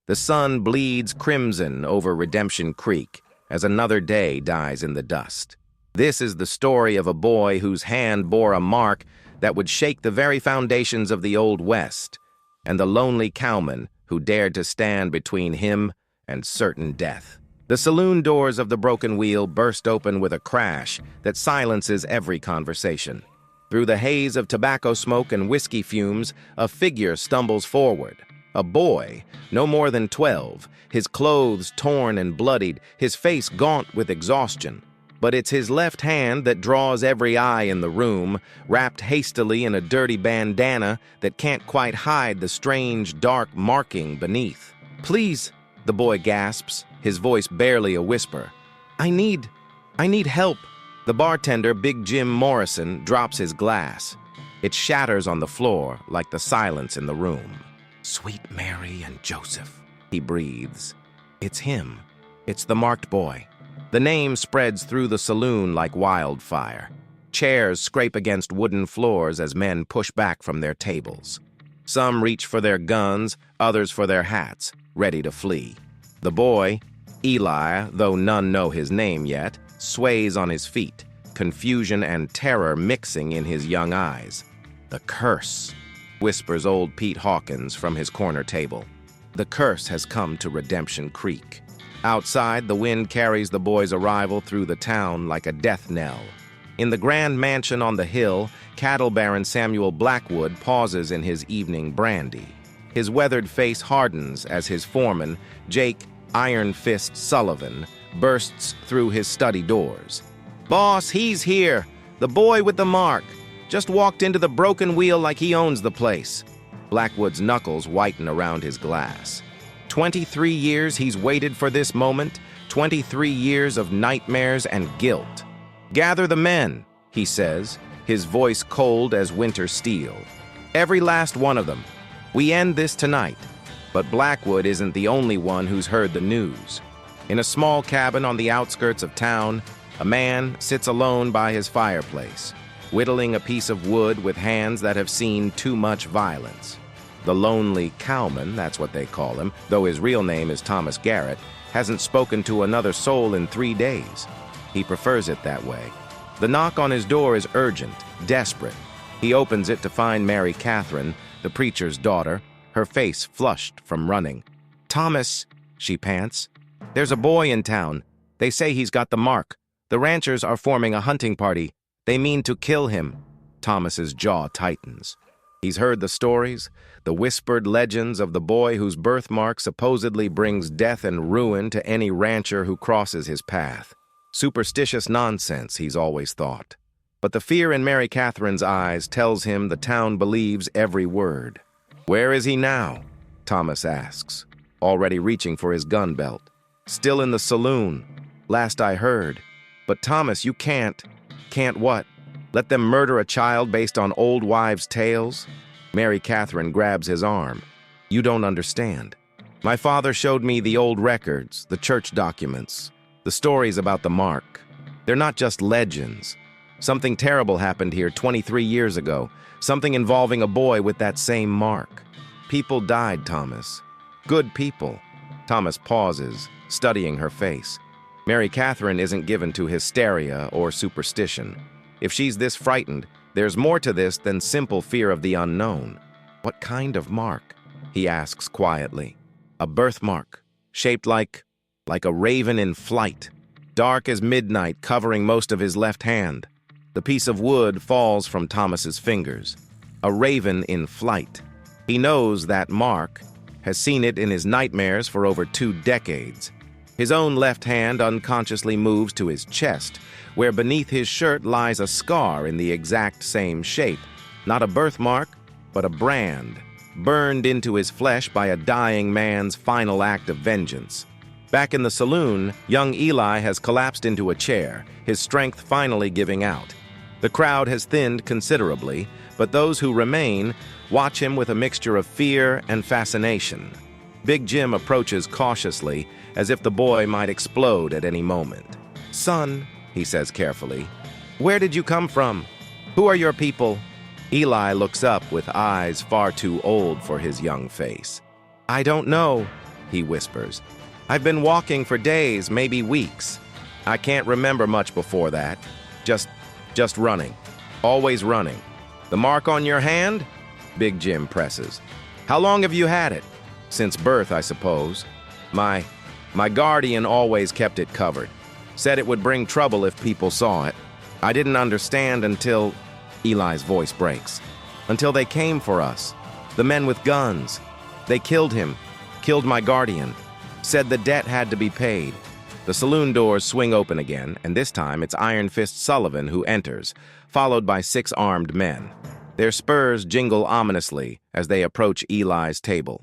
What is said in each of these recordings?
The sun bleeds crimson over Redemption Creek as another day dies in the dust. This is the story of a boy whose hand bore a mark that would shake the very foundations of the Old West, and the lonely cowman who dared to stand between him and certain death. The saloon doors of the Broken Wheel burst open with a crash that silences every conversation. Through the haze of tobacco smoke and whiskey fumes, a figure stumbles forward. A boy, no more than 12, his clothes torn and bloodied, his face gaunt with exhaustion. But it's his left hand that draws every eye in the room, wrapped hastily in a dirty bandana that can't quite hide the strange, dark marking beneath. "Please," the boy gasps, his voice barely a whisper. I need help." The bartender, Big Jim Morrison, drops his glass. It shatters on the floor like the silence in the room. "Sweet Mary and Joseph," he breathes. It's him. It's the marked boy. The name spreads through the saloon like wildfire. Chairs scrape against wooden floors as men push back from their tables. Some reach for their guns, others for their hats, ready to flee. The boy, Eli, though none know his name yet, sways on his feet, confusion and terror mixing in his young eyes. "The curse," whispers old Pete Hawkins from his corner table. The curse has come to Redemption Creek. Outside, the wind carries the boy's arrival through the town like a death knell. In the grand mansion on the hill, cattle baron Samuel Blackwood pauses in his evening brandy. His weathered face hardens as his foreman, Jake Iron Fist Sullivan, bursts through his study doors. "Boss, he's here. The boy with the mark. Just walked into the Broken Wheel like he owns the place." Blackwood's knuckles whiten around his glass. 23 years he's waited for this moment, 23 years of nightmares and guilt. "Gather the men," he says, his voice cold as winter steel. "Every last one of them. We end this tonight." But Blackwood isn't the only one who's heard the news. In a small cabin on the outskirts of town, a man sits alone by his fireplace, whittling a piece of wood with hands that have seen too much violence. The lonely Cowman, that's what they call him, though his real name is Thomas Garrett, hasn't spoken to another soul in 3 days. He prefers it that way. The knock on his door is urgent, desperate. He opens it to find Mary Catherine, the preacher's daughter, her face flushed from running. "Thomas," she pants, "there's a boy in town. They say he's got the mark. The ranchers are forming a hunting party. They mean to kill him." Thomas's jaw tightens. He's heard the stories, the whispered legends of the boy whose birthmark supposedly brings death and ruin to any rancher who crosses his path. Superstitious nonsense, he's always thought. But the fear in Mary Catherine's eyes tells him the town believes every word. "Where is he now?" Thomas asks, already reaching for his gun belt. "Still in the saloon, last I heard. But Thomas, you can't." "Can't what? Let them murder a child based on old wives' tales?" Mary Catherine grabs his arm. "You don't understand. My father showed me the old records, the church documents, the stories about the mark. They're not just legends. Something terrible happened here 23 years ago, something involving a boy with that same mark. People died, Thomas. Good people." Thomas pauses, studying her face. Mary Catherine isn't given to hysteria or superstition. If she's this frightened, there's more to this than simple fear of the unknown. "What kind of mark?" he asks quietly. "A birthmark, shaped like a raven in flight, dark as midnight, covering most of his left hand." The piece of wood falls from Thomas's fingers. A raven in flight. He knows that mark, has seen it in his nightmares for over 2 decades. His own left hand unconsciously moves to his chest, where beneath his shirt lies a scar in the exact same shape. Not a birthmark, but a brand, burned into his flesh by a dying man's final act of vengeance. Back in the saloon, young Eli has collapsed into a chair, his strength finally giving out. The crowd has thinned considerably, but those who remain watch him with a mixture of fear and fascination. Big Jim approaches cautiously, as if the boy might explode at any moment. "Son," he says carefully, "where did you come from? Who are your people?" Eli looks up with eyes far too old for his young face. "I don't know." he whispers. "I've been walking for days, maybe weeks. I can't remember much before that. Just running. Always running. The mark on your hand?" Big Jim presses. "How long have you had it?" "Since birth, I suppose. My guardian always kept it covered. Said it would bring trouble if people saw it. I didn't understand until..." Eli's voice breaks. "Until they came for us. The men with guns. They killed him. Killed my guardian. Said the debt had to be paid." The saloon doors swing open again, and this time it's Iron Fist Sullivan who enters, followed by 6 armed men. Their spurs jingle ominously as they approach Eli's table.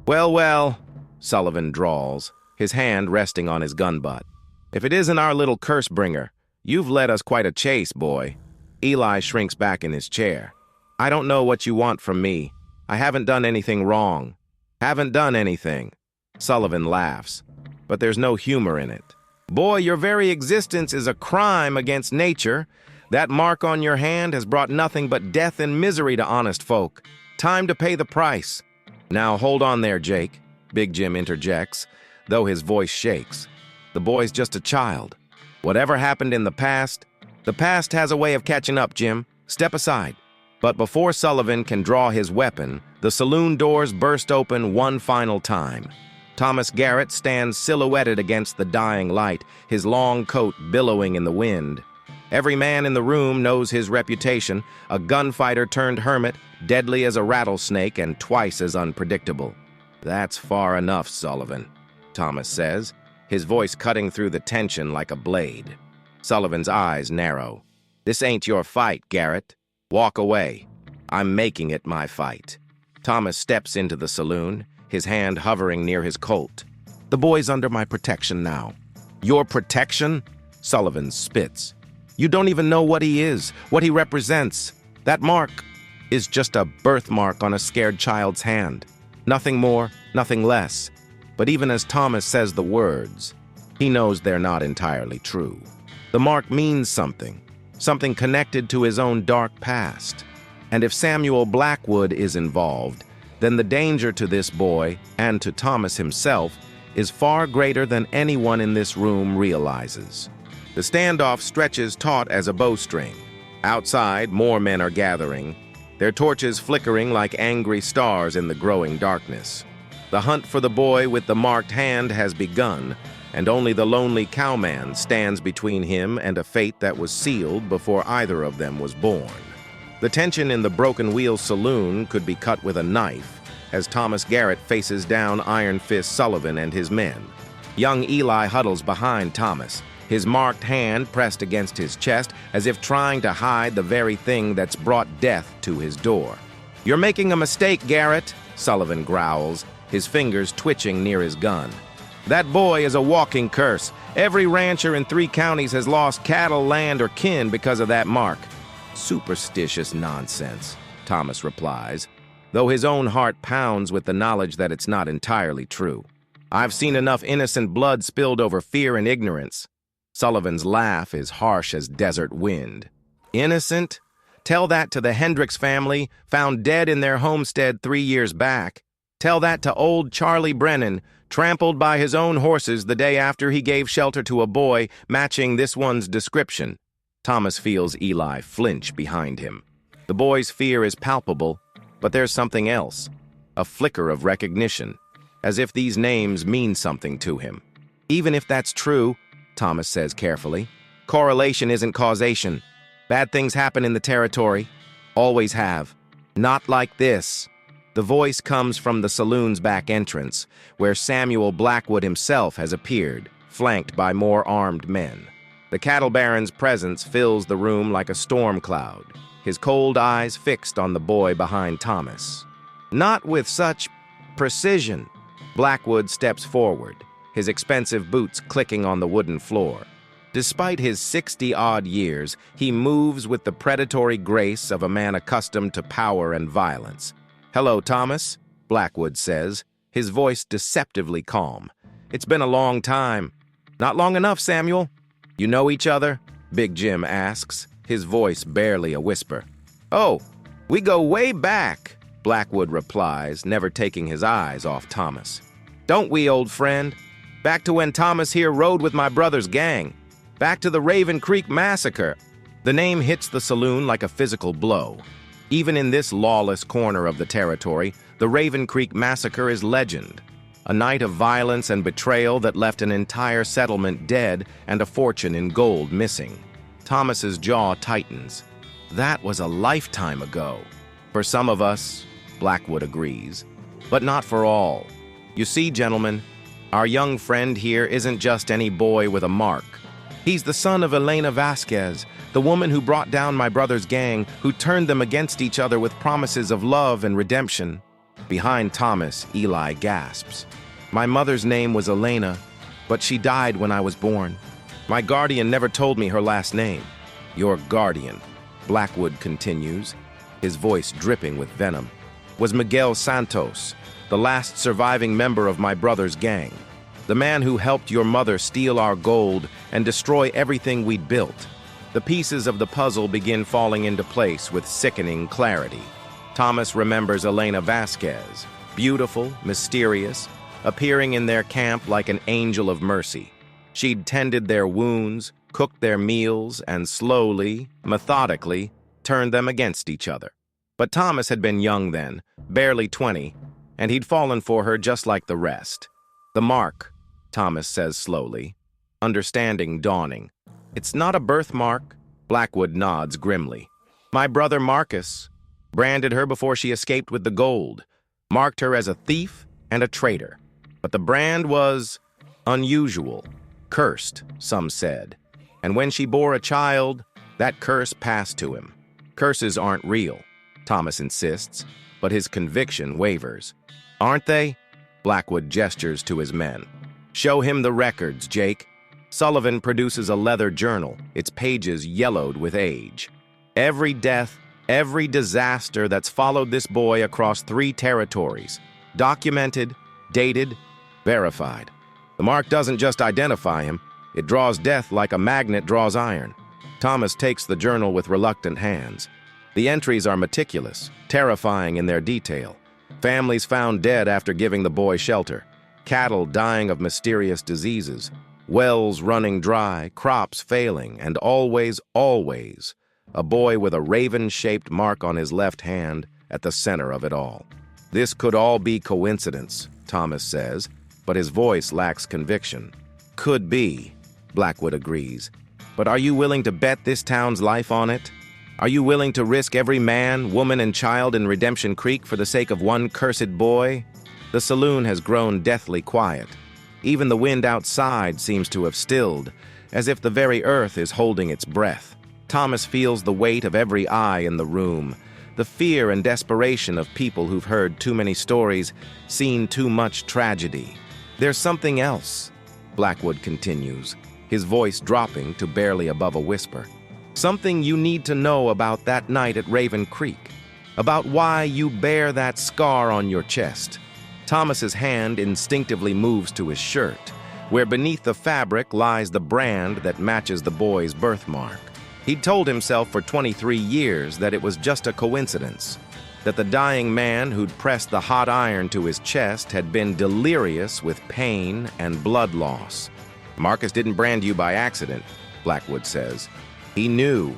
"Well, well," Sullivan drawls, his hand resting on his gun butt. "If it isn't our little curse-bringer, you've led us quite a chase, boy." Eli shrinks back in his chair. "I don't know what you want from me. I haven't done anything wrong. Haven't done anything." Sullivan laughs, but there's no humor in it. "Boy, your very existence is a crime against nature. That mark on your hand has brought nothing but death and misery to honest folk. Time to pay the price." "Now hold on there, Jake," Big Jim interjects, though his voice shakes. "The boy's just a child. Whatever happened in the past has a way of catching up, Jim. Step aside." But before Sullivan can draw his weapon, the saloon doors burst open one final time. Thomas Garrett stands silhouetted against the dying light, his long coat billowing in the wind. Every man in the room knows his reputation, a gunfighter turned hermit, deadly as a rattlesnake and twice as unpredictable. "That's far enough, Sullivan," Thomas says, his voice cutting through the tension like a blade. Sullivan's eyes narrow. "This ain't your fight, Garrett. Walk away. I'm making it my fight." Thomas steps into the saloon, his hand hovering near his Colt. "The boy's under my protection now." "Your protection?" Sullivan spits. "You don't even know what he is, what he represents. That mark is just a birthmark on a scared child's hand. Nothing more, nothing less." But even as Thomas says the words, he knows they're not entirely true. The mark means something connected to his own dark past. And if Samuel Blackwood is involved, then the danger to this boy, and to Thomas himself, is far greater than anyone in this room realizes. The standoff stretches taut as a bowstring. Outside, more men are gathering, their torches flickering like angry stars in the growing darkness. The hunt for the boy with the marked hand has begun, and only the lonely Cowman stands between him and a fate that was sealed before either of them was born. The tension in the Broken Wheel Saloon could be cut with a knife as Thomas Garrett faces down Iron Fist Sullivan and his men. Young Eli huddles behind Thomas, his marked hand pressed against his chest as if trying to hide the very thing that's brought death to his door. "You're making a mistake, Garrett," Sullivan growls, his fingers twitching near his gun. "That boy is a walking curse. Every rancher in 3 counties has lost cattle, land, or kin because of that mark." "Superstitious nonsense," Thomas replies, though his own heart pounds with the knowledge that it's not entirely true. "I've seen enough innocent blood spilled over fear and ignorance." Sullivan's laugh is harsh as desert wind. "Innocent? Tell that to the Hendricks family, found dead in their homestead 3 years back. Tell that to old Charlie Brennan, trampled by his own horses the day after he gave shelter to a boy matching this one's description." Thomas feels Eli flinch behind him. The boy's fear is palpable, but there's something else, a flicker of recognition, as if these names mean something to him. "Even if that's true," Thomas says carefully, "correlation isn't causation. Bad things happen in the territory. Always have. Not like this." The voice comes from the saloon's back entrance, where Samuel Blackwood himself has appeared, flanked by more armed men. The cattle baron's presence fills the room like a storm cloud, his cold eyes fixed on the boy behind Thomas. Not with such precision. Blackwood steps forward, his expensive boots clicking on the wooden floor. Despite his 60-odd years, he moves with the predatory grace of a man accustomed to power and violence. "Hello, Thomas," Blackwood says, his voice deceptively calm. "It's been a long time." "Not long enough, Samuel." "You know each other?" Big Jim asks, his voice barely a whisper. "Oh, we go way back," Blackwood replies, never taking his eyes off Thomas. Don't we, old friend? Back to when Thomas here rode with my brother's gang. Back to the Raven Creek Massacre. The name hits the saloon like a physical blow. Even in this lawless corner of the territory, the Raven Creek Massacre is legend. A night of violence and betrayal that left an entire settlement dead and a fortune in gold missing. Thomas's jaw tightens. That was a lifetime ago. For some of us, Blackwood agrees, but not for all. You see, gentlemen, our young friend here isn't just any boy with a mark. He's the son of Elena Vasquez, the woman who brought down my brother's gang, who turned them against each other with promises of love and redemption. Behind Thomas, Eli gasps. My mother's name was Elena, but she died when I was born. My guardian never told me her last name. Your guardian, Blackwood continues, his voice dripping with venom, was Miguel Santos, the last surviving member of my brother's gang. The man who helped your mother steal our gold and destroy everything we'd built. The pieces of the puzzle begin falling into place with sickening clarity. Thomas remembers Elena Vasquez, beautiful, mysterious, appearing in their camp like an angel of mercy. She'd tended their wounds, cooked their meals, and slowly, methodically, turned them against each other. But Thomas had been young then, barely 20, and he'd fallen for her just like the rest. The mark, Thomas says slowly, understanding dawning. It's not a birthmark, Blackwood nods grimly. My brother Marcus branded her before she escaped with the gold, marked her as a thief and a traitor. But the brand was unusual, cursed, some said. And when she bore a child, that curse passed to him. Curses aren't real, Thomas insists, but his conviction wavers. Aren't they? Blackwood gestures to his men. Show him the records, Jake. Sullivan produces a leather journal, its pages yellowed with age. Every death, every disaster that's followed this boy across 3 territories. Documented, dated, verified. The mark doesn't just identify him, it draws death like a magnet draws iron. Thomas takes the journal with reluctant hands. The entries are meticulous, terrifying in their detail. Families found dead after giving the boy shelter. Cattle dying of mysterious diseases. Wells running dry, crops failing, and always, always, a boy with a raven-shaped mark on his left hand at the center of it all. This could all be coincidence, Thomas says, but his voice lacks conviction. Could be, Blackwood agrees. But are you willing to bet this town's life on it? Are you willing to risk every man, woman, and child in Redemption Creek for the sake of one cursed boy? The saloon has grown deathly quiet. Even the wind outside seems to have stilled, as if the very earth is holding its breath. Thomas feels the weight of every eye in the room, the fear and desperation of people who've heard too many stories, seen too much tragedy. There's something else, Blackwood continues, his voice dropping to barely above a whisper. Something you need to know about that night at Raven Creek, about why you bear that scar on your chest. Thomas's hand instinctively moves to his shirt, where beneath the fabric lies the brand that matches the boy's birthmark. He'd told himself for 23 years that it was just a coincidence, that the dying man who'd pressed the hot iron to his chest had been delirious with pain and blood loss. Marcus didn't brand you by accident, Blackwood says. He knew.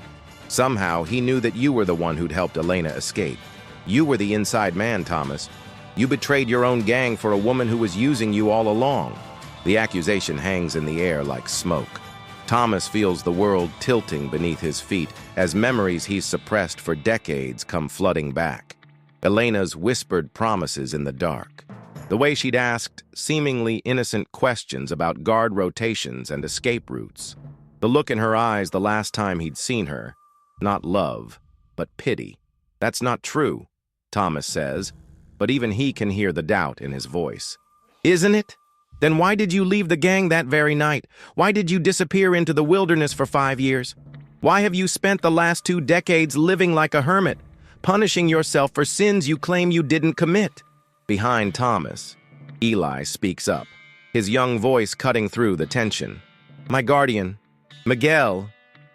Somehow he knew that you were the one who'd helped Elena escape. You were the inside man, Thomas. You betrayed your own gang for a woman who was using you all along. The accusation hangs in the air like smoke. Thomas feels the world tilting beneath his feet as memories he's suppressed for decades come flooding back. Elena's whispered promises in the dark. The way she'd asked seemingly innocent questions about guard rotations and escape routes. The look in her eyes the last time he'd seen her. Not love, but pity. That's not true, Thomas says, but even he can hear the doubt in his voice. Isn't it? Then why did you leave the gang that very night? Why did you disappear into the wilderness for 5 years? Why have you spent the last 2 decades living like a hermit, punishing yourself for sins you claim you didn't commit? Behind Thomas, Eli speaks up, his young voice cutting through the tension. My guardian, Miguel,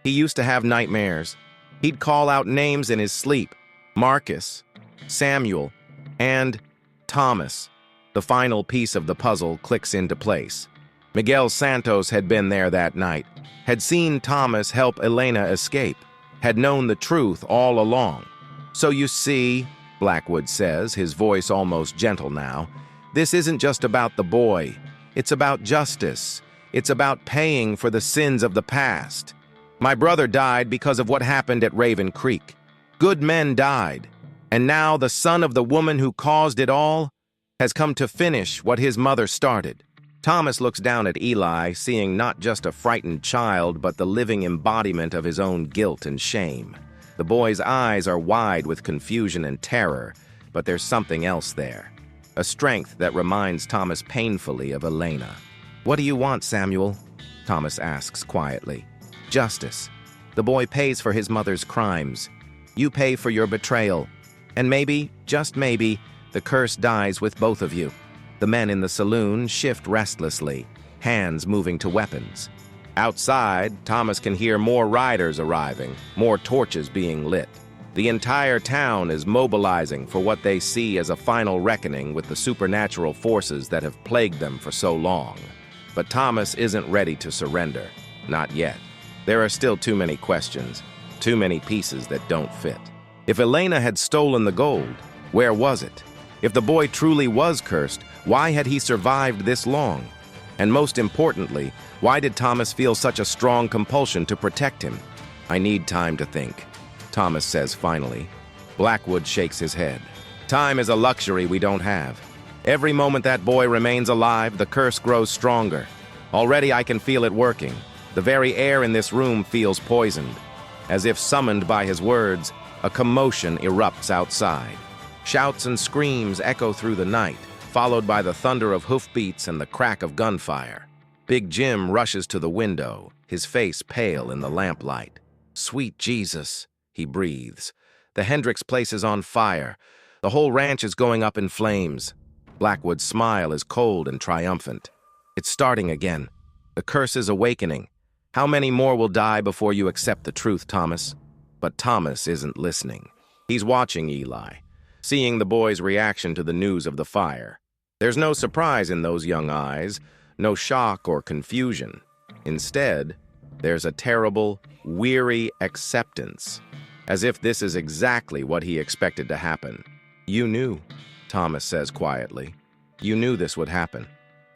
he used to have nightmares. He'd call out names in his sleep. Marcus, Samuel, and Thomas. The final piece of the puzzle clicks into place. Miguel Santos had been there that night, had seen Thomas help Elena escape, had known the truth all along. "So you see," Blackwood says, his voice almost gentle now, "this isn't just about the boy. It's about justice. It's about paying for the sins of the past. My brother died because of what happened at Raven Creek. Good men died. And now the son of the woman who caused it all has come to finish what his mother started." Thomas looks down at Eli, seeing not just a frightened child, but the living embodiment of his own guilt and shame. The boy's eyes are wide with confusion and terror, but there's something else there. A strength that reminds Thomas painfully of Elena. "What do you want, Samuel?" Thomas asks quietly. "Justice. The boy pays for his mother's crimes. You pay for your betrayal. And maybe, just maybe, the curse dies with both of you." The men in the saloon shift restlessly, hands moving to weapons. Outside, Thomas can hear more riders arriving, more torches being lit. The entire town is mobilizing for what they see as a final reckoning with the supernatural forces that have plagued them for so long. But Thomas isn't ready to surrender. Not yet. There are still too many questions, too many pieces that don't fit. If Elena had stolen the gold, where was it? If the boy truly was cursed, why had he survived this long? And most importantly, why did Thomas feel such a strong compulsion to protect him? "I need time to think," Thomas says finally. Blackwood shakes his head. "Time is a luxury we don't have. Every moment that boy remains alive, the curse grows stronger. Already I can feel it working. The very air in this room feels poisoned. As if summoned by his words, a commotion erupts outside. Shouts and screams echo through the night, followed by the thunder of hoofbeats and the crack of gunfire. Big Jim rushes to the window, his face pale in the lamplight. "Sweet Jesus," he breathes. "The Hendricks place is on fire. The whole ranch is going up in flames." Blackwood's smile is cold and triumphant. "It's starting again. The curse is awakening. How many more will die before you accept the truth, Thomas?" But Thomas isn't listening. He's watching Eli, seeing the boy's reaction to the news of the fire. There's no surprise in those young eyes, no shock or confusion. Instead, there's a terrible, weary acceptance, as if this is exactly what he expected to happen. "You knew," Thomas says quietly. "You knew this would happen."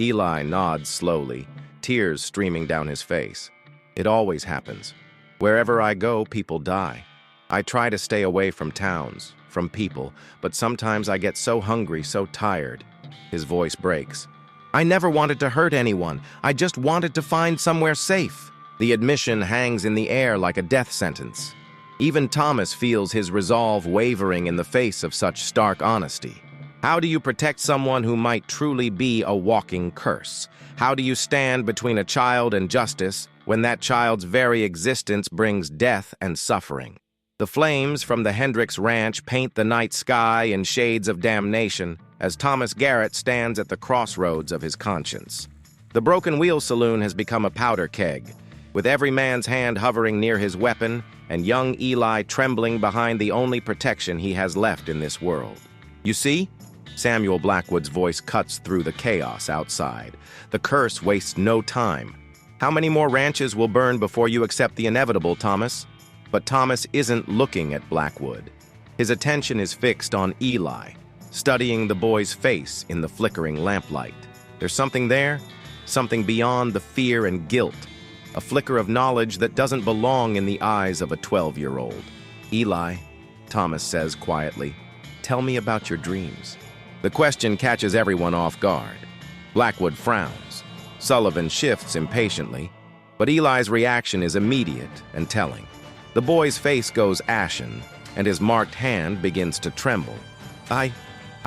Eli nods slowly, tears streaming down his face. "It always happens. Wherever I go, people die. I try to stay away from towns, from people, but sometimes I get so hungry, so tired." His voice breaks. "I never wanted to hurt anyone. I just wanted to find somewhere safe." The admission hangs in the air like a death sentence. Even Thomas feels his resolve wavering in the face of such stark honesty. How do you protect someone who might truly be a walking curse? How do you stand between a child and justice when that child's very existence brings death and suffering? The flames from the Hendricks Ranch paint the night sky in shades of damnation as Thomas Garrett stands at the crossroads of his conscience. The Broken Wheel Saloon has become a powder keg, with every man's hand hovering near his weapon and young Eli trembling behind the only protection he has left in this world. "You see?" Samuel Blackwood's voice cuts through the chaos outside. "The curse wastes no time. How many more ranches will burn before you accept the inevitable, Thomas?" But Thomas isn't looking at Blackwood. His attention is fixed on Eli, studying the boy's face in the flickering lamplight. There's something there, something beyond the fear and guilt, a flicker of knowledge that doesn't belong in the eyes of a 12-year-old. "Eli," Thomas says quietly, "tell me about your dreams." The question catches everyone off guard. Blackwood frowns. Sullivan shifts impatiently, but Eli's reaction is immediate and telling. The boy's face goes ashen, and his marked hand begins to tremble. I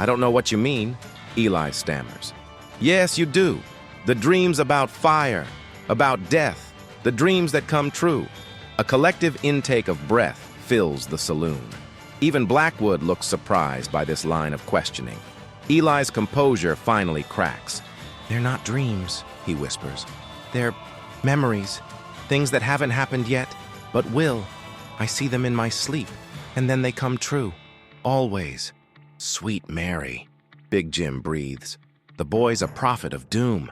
don't know what you mean," Eli stammers. "Yes, you do. The dreams about fire, about death, the dreams that come true." A collective intake of breath fills the saloon. Even Blackwood looks surprised by this line of questioning. Eli's composure finally cracks. "They're not dreams," he whispers. "They're memories, things that haven't happened yet, but will. I see them in my sleep, and then they come true. Always." "Sweet Mary," Big Jim breathes. The boy's a prophet of doom.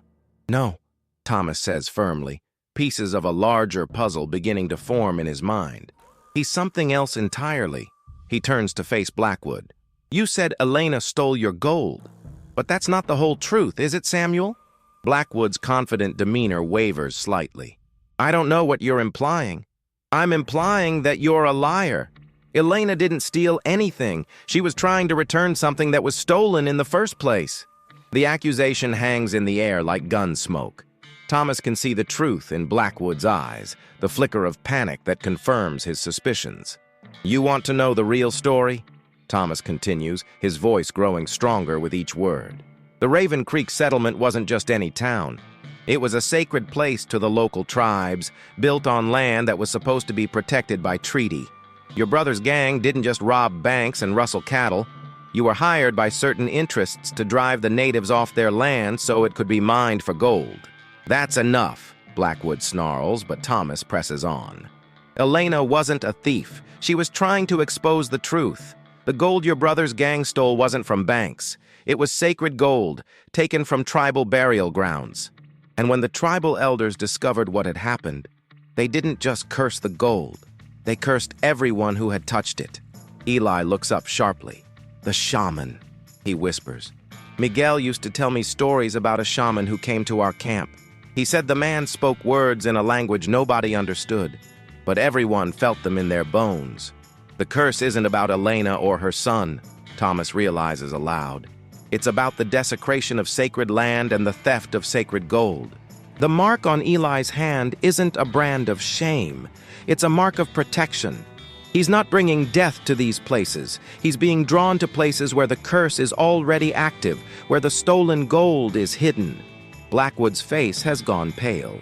No, Thomas says firmly, pieces of a larger puzzle beginning to form in his mind. He's something else entirely. He turns to face Blackwood. You said Elena stole your gold. But that's not the whole truth, is it, Samuel? Blackwood's confident demeanor wavers slightly. I don't know what you're implying. I'm implying that you're a liar. Elena didn't steal anything. She was trying to return something that was stolen in the first place. The accusation hangs in the air like gun smoke. Thomas can see the truth in Blackwood's eyes, the flicker of panic that confirms his suspicions. You want to know the real story? Thomas continues, his voice growing stronger with each word. The Raven Creek settlement wasn't just any town. It was a sacred place to the local tribes, built on land that was supposed to be protected by treaty. Your brother's gang didn't just rob banks and rustle cattle. You were hired by certain interests to drive the natives off their land so it could be mined for gold. That's enough, Blackwood snarls, but Thomas presses on. Elena wasn't a thief. She was trying to expose the truth. The gold your brother's gang stole wasn't from banks. It was sacred gold, taken from tribal burial grounds. And when the tribal elders discovered what had happened, they didn't just curse the gold. They cursed everyone who had touched it. Eli looks up sharply. The shaman, he whispers. Miguel used to tell me stories about a shaman who came to our camp. He said the man spoke words in a language nobody understood, but everyone felt them in their bones. The curse isn't about Elena or her son, Thomas realizes aloud. It's about the desecration of sacred land and the theft of sacred gold. The mark on Eli's hand isn't a brand of shame. It's a mark of protection. He's not bringing death to these places. He's being drawn to places where the curse is already active, where the stolen gold is hidden. Blackwood's face has gone pale.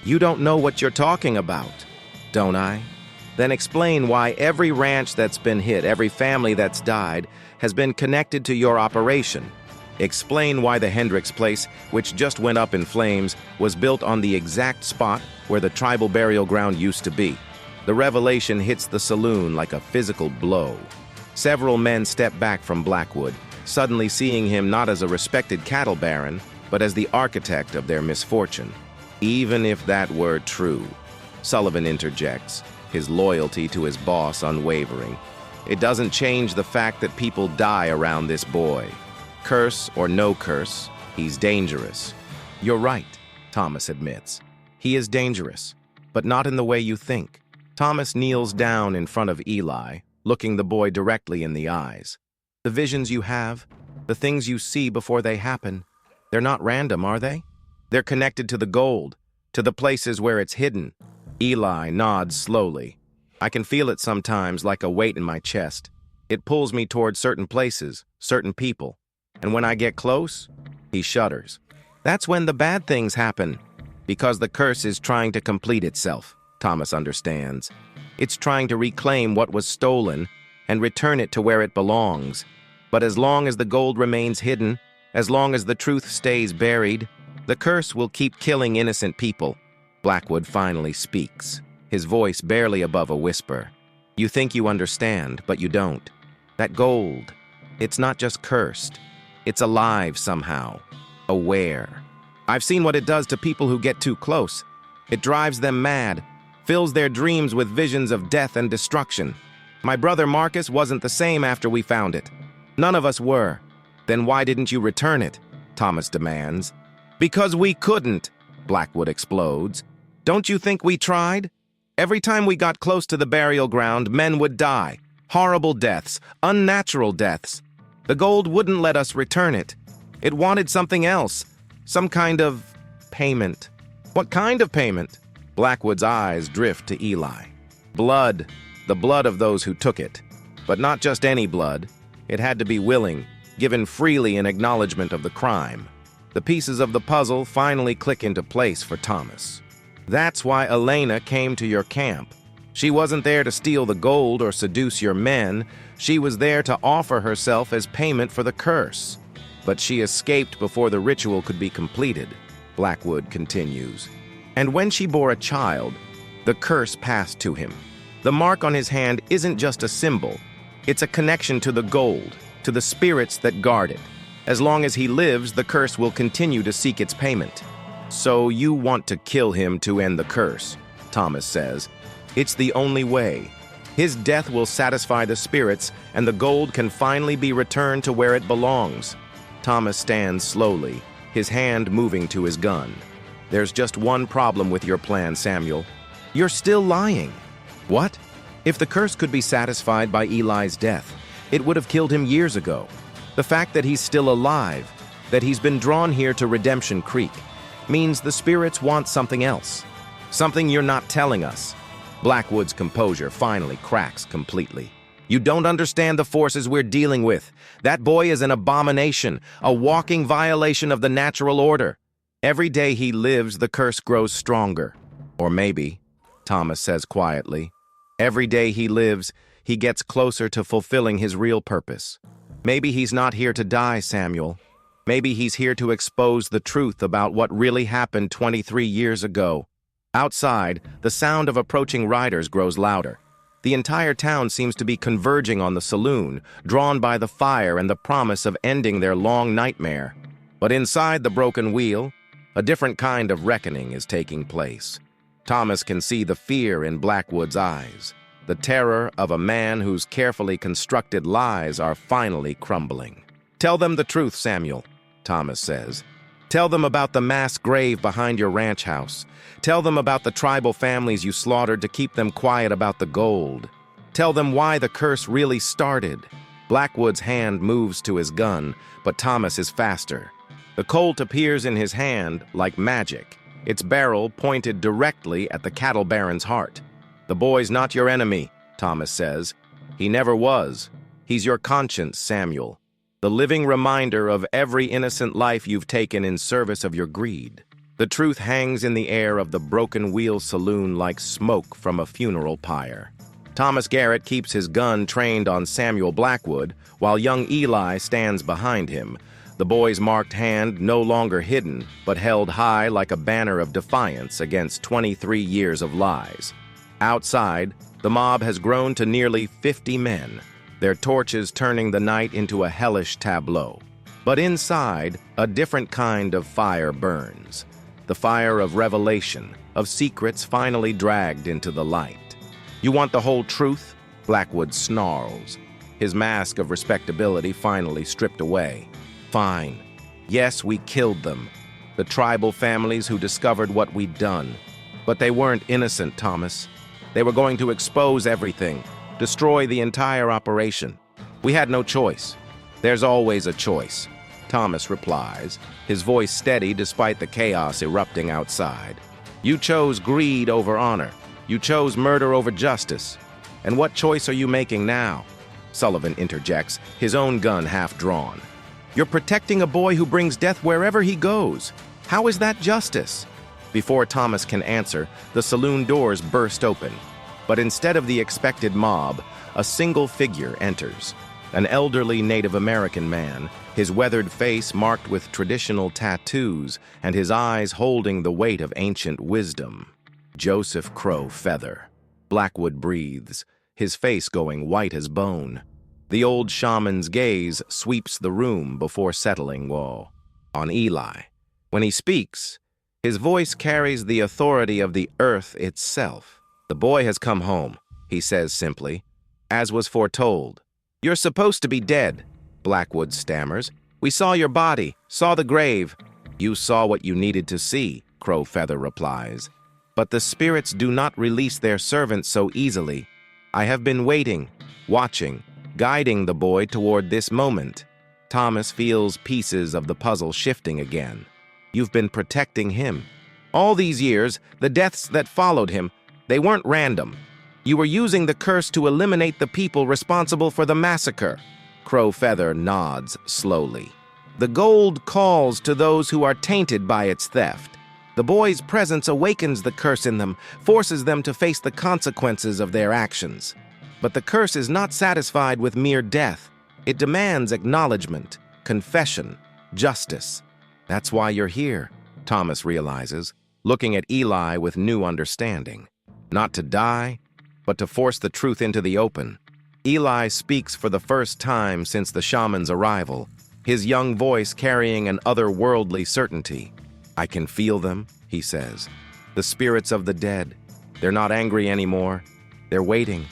You don't know what you're talking about, don't I? Then explain why every ranch that's been hit, every family that's died, has been connected to your operation. Explain why the Hendricks place, which just went up in flames, was built on the exact spot where the tribal burial ground used to be. The revelation hits the saloon like a physical blow. Several men step back from Blackwood, suddenly seeing him not as a respected cattle baron, but as the architect of their misfortune. Even if that were true, Sullivan interjects, his loyalty to his boss unwavering. It doesn't change the fact that people die around this boy. Curse or no curse, he's dangerous. You're right, Thomas admits. He is dangerous, but not in the way you think. Thomas kneels down in front of Eli, looking the boy directly in the eyes. The visions you have, the things you see before they happen, they're not random, are they? They're connected to the gold, to the places where it's hidden. Eli nods slowly. I can feel it sometimes like a weight in my chest. It pulls me toward certain places, certain people. And when I get close, he shudders. That's when the bad things happen. Because the curse is trying to complete itself, Thomas understands. It's trying to reclaim what was stolen and return it to where it belongs. But as long as the gold remains hidden, as long as the truth stays buried, the curse will keep killing innocent people. Blackwood finally speaks, his voice barely above a whisper. You think you understand, but you don't. That gold, it's not just cursed. It's alive somehow, aware. I've seen what it does to people who get too close. It drives them mad, fills their dreams with visions of death and destruction. My brother Marcus wasn't the same after we found it. None of us were. Then why didn't you return it? Thomas demands. Because we couldn't, Blackwood explodes. Don't you think we tried? Every time we got close to the burial ground, men would die. Horrible deaths, unnatural deaths. The gold wouldn't let us return it. It wanted something else, some kind of payment. What kind of payment? Blackwood's eyes drift to Eli. Blood, the blood of those who took it. But not just any blood. It had to be willing, given freely in acknowledgement of the crime. The pieces of the puzzle finally click into place for Thomas. That's why Elena came to your camp. She wasn't there to steal the gold or seduce your men. She was there to offer herself as payment for the curse. But she escaped before the ritual could be completed, Blackwood continues. And when she bore a child, the curse passed to him. The mark on his hand isn't just a symbol. It's a connection to the gold, to the spirits that guard it. As long as he lives, the curse will continue to seek its payment. So you want to kill him to end the curse, Thomas says. It's the only way. His death will satisfy the spirits, and the gold can finally be returned to where it belongs. Thomas stands slowly, his hand moving to his gun. There's just one problem with your plan, Samuel. You're still lying. What? If the curse could be satisfied by Eli's death, it would have killed him years ago. The fact that he's still alive, that he's been drawn here to Redemption Creek, means the spirits want something else. Something you're not telling us. Blackwood's composure finally cracks completely. You don't understand the forces we're dealing with. That boy is an abomination, a walking violation of the natural order. Every day he lives, the curse grows stronger. Or maybe, Thomas says quietly, every day he lives, he gets closer to fulfilling his real purpose. Maybe he's not here to die, Samuel. Maybe he's here to expose the truth about what really happened 23 years ago. Outside, the sound of approaching riders grows louder. The entire town seems to be converging on the saloon, drawn by the fire and the promise of ending their long nightmare. But inside the broken wheel, a different kind of reckoning is taking place. Thomas can see the fear in Blackwood's eyes, the terror of a man whose carefully constructed lies are finally crumbling. Tell them the truth, Samuel, Thomas says. Tell them about the mass grave behind your ranch house. Tell them about the tribal families you slaughtered to keep them quiet about the gold. Tell them why the curse really started. Blackwood's hand moves to his gun, but Thomas is faster. The Colt appears in his hand like magic, its barrel pointed directly at the cattle baron's heart. The boy's not your enemy, Thomas says. He never was. He's your conscience, Samuel. The living reminder of every innocent life you've taken in service of your greed. The truth hangs in the air of the Broken Wheel Saloon like smoke from a funeral pyre. Thomas Garrett keeps his gun trained on Samuel Blackwood, while young Eli stands behind him, the boy's marked hand no longer hidden, but held high like a banner of defiance against 23 years of lies. Outside, the mob has grown to nearly 50 men, their torches turning the night into a hellish tableau. But inside, a different kind of fire burns. The fire of revelation, of secrets finally dragged into the light. You want the whole truth? Blackwood snarls, his mask of respectability finally stripped away. Fine. Yes, we killed them, the tribal families who discovered what we'd done. But they weren't innocent, Thomas. They were going to expose everything, destroy the entire operation. We had no choice. There's always a choice, Thomas replies, his voice steady despite the chaos erupting outside. You chose greed over honor. You chose murder over justice. And what choice are you making now? Sullivan interjects, his own gun half drawn. You're protecting a boy who brings death wherever he goes. How is that justice? Before Thomas can answer, the saloon doors burst open. But instead of the expected mob, a single figure enters. An elderly Native American man, his weathered face marked with traditional tattoos and his eyes holding the weight of ancient wisdom. Joseph Crow Feather. Blackwood breathes, his face going white as bone. The old shaman's gaze sweeps the room before settling on Eli. When he speaks, his voice carries the authority of the earth itself. The boy has come home, he says simply, as was foretold. You're supposed to be dead, Blackwood stammers. We saw your body, saw the grave. You saw what you needed to see, Crow Feather replies. But the spirits do not release their servants so easily. I have been waiting, watching, guiding the boy toward this moment. Thomas feels pieces of the puzzle shifting again. You've been protecting him. All these years, the deaths that followed him, they weren't random. You were using the curse to eliminate the people responsible for the massacre. Crow Feather nods slowly. The gold calls to those who are tainted by its theft. The boy's presence awakens the curse in them, forces them to face the consequences of their actions. But the curse is not satisfied with mere death. It demands acknowledgement, confession, justice. That's why you're here, Thomas realizes, looking at Eli with new understanding. Not to die, but to force the truth into the open. Eli speaks for the first time since the shaman's arrival, his young voice carrying an otherworldly certainty. "I can feel them," he says. "The spirits of the dead. They're not angry anymore. They're waiting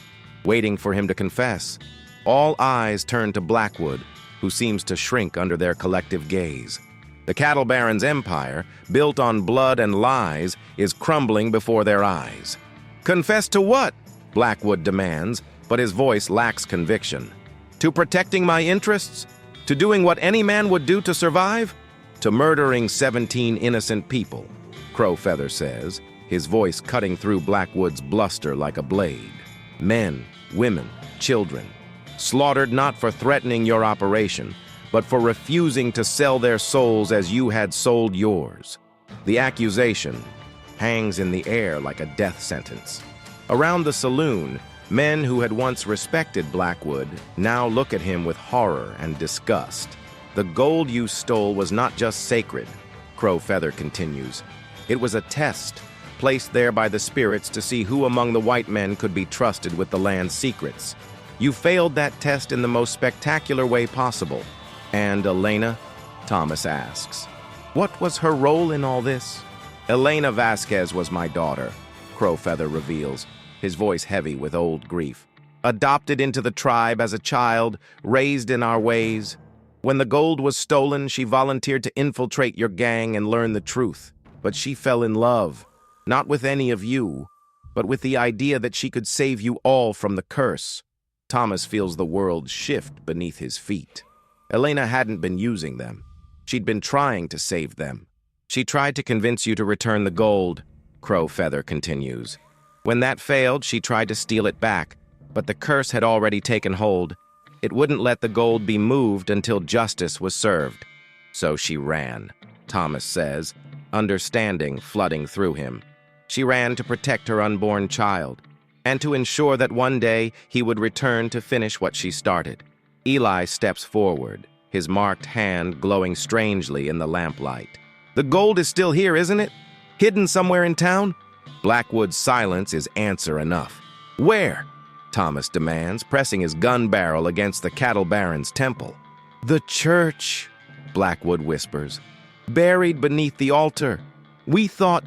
for him to confess." All eyes turn to Blackwood, who seems to shrink under their collective gaze. The cattle baron's empire, built on blood and lies, is crumbling before their eyes. "Confess to what?" Blackwood demands, but his voice lacks conviction. "To protecting my interests? To doing what any man would do to survive? To murdering 17 innocent people," Crowfeather says, his voice cutting through Blackwood's bluster like a blade. "Men, women, children, slaughtered not for threatening your operation, but for refusing to sell their souls as you had sold yours." The accusation hangs in the air like a death sentence. Around the saloon, men who had once respected Blackwood now look at him with horror and disgust. "The gold you stole was not just sacred," Crowfeather continues. "It was a test, placed there by the spirits to see who among the white men could be trusted with the land's secrets. You failed that test in the most spectacular way possible." "And Elena?" Thomas asks. "What was her role in all this?" "Elena Vasquez was my daughter," Crowfeather reveals, his voice heavy with old grief. "Adopted into the tribe as a child, raised in our ways. When the gold was stolen, she volunteered to infiltrate your gang and learn the truth. But she fell in love, not with any of you, but with the idea that she could save you all from the curse." Thomas feels the world shift beneath his feet. Elena hadn't been using them. She'd been trying to save them. "She tried to convince you to return the gold," Crowfeather continues. "When that failed, she tried to steal it back, but the curse had already taken hold. It wouldn't let the gold be moved until justice was served. So she ran," Thomas says, understanding flooding through him. "She ran to protect her unborn child, and to ensure that one day he would return to finish what she started." Eli steps forward, his marked hand glowing strangely in the lamplight. "The gold is still here, isn't it? Hidden somewhere in town?" Blackwood's silence is answer enough. "Where?" Thomas demands, pressing his gun barrel against the cattle baron's temple. "The church," Blackwood whispers. "Buried beneath the altar. We thought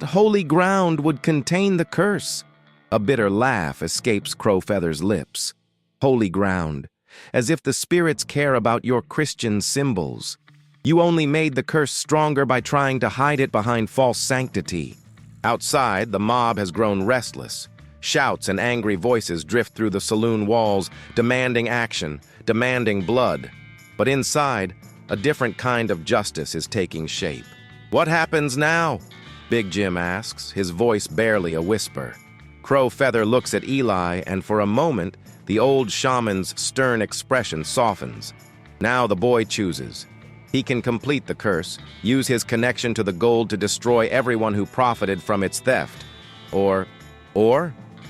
holy ground would contain the curse." A bitter laugh escapes Crowfeather's lips. "Holy ground, as if the spirits care about your Christian symbols. You only made the curse stronger by trying to hide it behind false sanctity." Outside, the mob has grown restless. Shouts and angry voices drift through the saloon walls, demanding action, demanding blood. But inside, a different kind of justice is taking shape. "What happens now?" Big Jim asks, his voice barely a whisper. Crowfeather looks at Eli, and for a moment, the old shaman's stern expression softens. Now the boy chooses. He can complete the curse, use his connection to the gold to destroy everyone who profited from its theft. Or,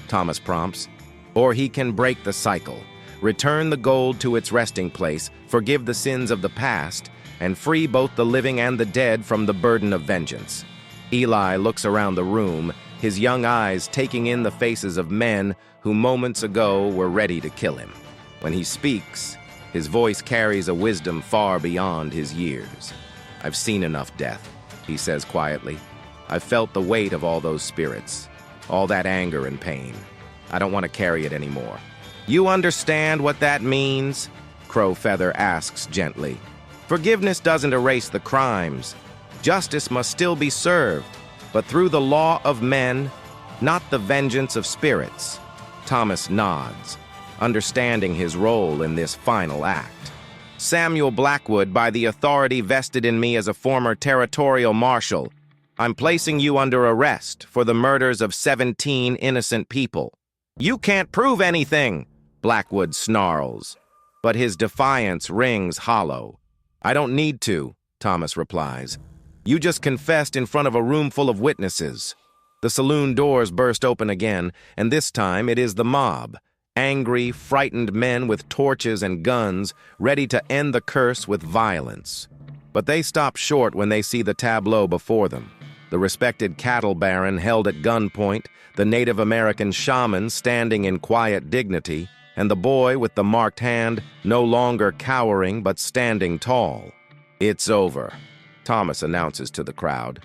Thomas prompts, or he can break the cycle, return the gold to its resting place, forgive the sins of the past, and free both the living and the dead from the burden of vengeance. Eli looks around the room, his young eyes taking in the faces of men who moments ago were ready to kill him. When he speaks, his voice carries a wisdom far beyond his years. "I've seen enough death," he says quietly. "I've felt the weight of all those spirits, all that anger and pain. I don't want to carry it anymore." "You understand what that means?" Crowfeather asks gently. "Forgiveness doesn't erase the crimes. Justice must still be served, but through the law of men, not the vengeance of spirits." Thomas nods, understanding his role in this final act. "Samuel Blackwood, by the authority vested in me as a former territorial marshal, I'm placing you under arrest for the murders of 17 innocent people." "You can't prove anything," Blackwood snarls, but his defiance rings hollow. "I don't need to," Thomas replies. "You just confessed in front of a room full of witnesses." The saloon doors burst open again, and this time it is the mob. Angry, frightened men with torches and guns, ready to end the curse with violence. But they stop short when they see the tableau before them. The respected cattle baron held at gunpoint, the Native American shaman standing in quiet dignity, and the boy with the marked hand no longer cowering but standing tall. "It's over," Thomas announces to the crowd.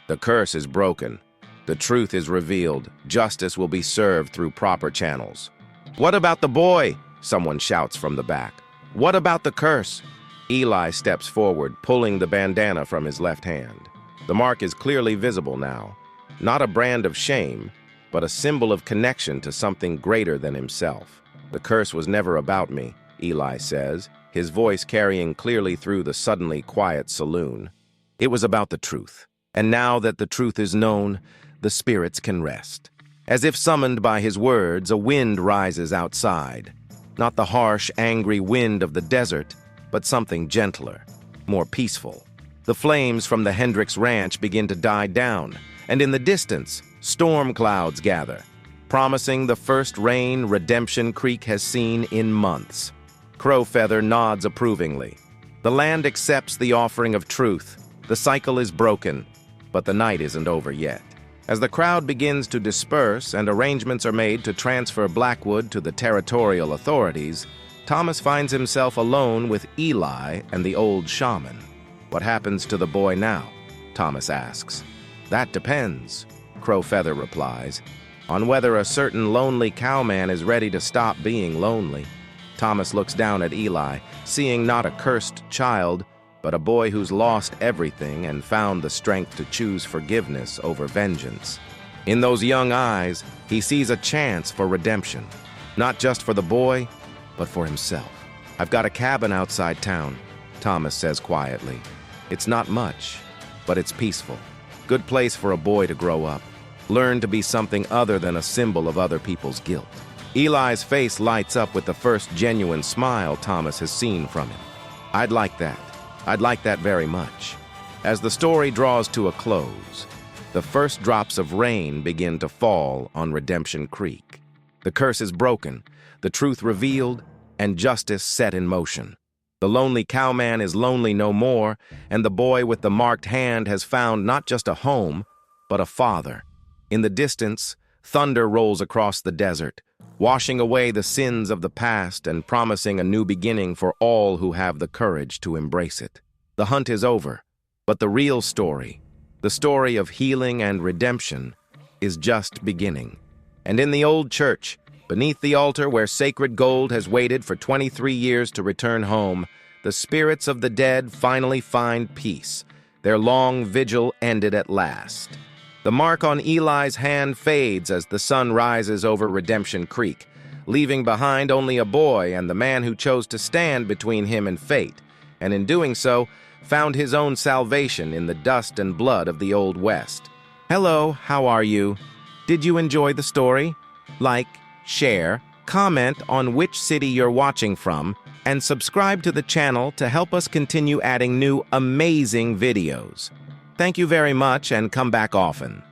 "The curse is broken. The truth is revealed. Justice will be served through proper channels." "What about the boy?" someone shouts from the back. "What about the curse?" Eli steps forward, pulling the bandana from his left hand. The mark is clearly visible now. Not a brand of shame, but a symbol of connection to something greater than himself. "The curse was never about me," Eli says, his voice carrying clearly through the suddenly quiet saloon. "It was about the truth. And now that the truth is known, the spirits can rest." As if summoned by his words, a wind rises outside. Not the harsh, angry wind of the desert, but something gentler, more peaceful. The flames from the Hendricks Ranch begin to die down, and in the distance, storm clouds gather, promising the first rain Redemption Creek has seen in months. Crowfeather nods approvingly. The land accepts the offering of truth. The cycle is broken, but the night isn't over yet. As the crowd begins to disperse and arrangements are made to transfer Blackwood to the territorial authorities, Thomas finds himself alone with Eli and the old shaman. "What happens to the boy now?" Thomas asks. "That depends," Crowfeather replies, "on whether a certain lonely cowman is ready to stop being lonely." Thomas looks down at Eli, seeing not a cursed child, but a boy who's lost everything and found the strength to choose forgiveness over vengeance. In those young eyes, he sees a chance for redemption, not just for the boy, but for himself. "I've got a cabin outside town," Thomas says quietly. "It's not much, but it's peaceful. Good place for a boy to grow up, learn to be something other than a symbol of other people's guilt." Eli's face lights up with the first genuine smile Thomas has seen from him. "I'd like that. I'd like that very much." As the story draws to a close, the first drops of rain begin to fall on Redemption Creek. The curse is broken, the truth revealed, and justice set in motion. The lonely cowman is lonely no more, and the boy with the marked hand has found not just a home, but a father. In the distance, thunder rolls across the desert, washing away the sins of the past and promising a new beginning for all who have the courage to embrace it. The hunt is over, but the real story, the story of healing and redemption, is just beginning. And in the old church, beneath the altar where sacred gold has waited for 23 years to return home, the spirits of the dead finally find peace. Their long vigil ended at last. The mark on Eli's hand fades as the sun rises over Redemption Creek, leaving behind only a boy and the man who chose to stand between him and fate, and in doing so, found his own salvation in the dust and blood of the Old West. Hello, how are you? Did you enjoy the story? Like, share, comment on which city you're watching from, and subscribe to the channel to help us continue adding new amazing videos. Thank you very much and come back often.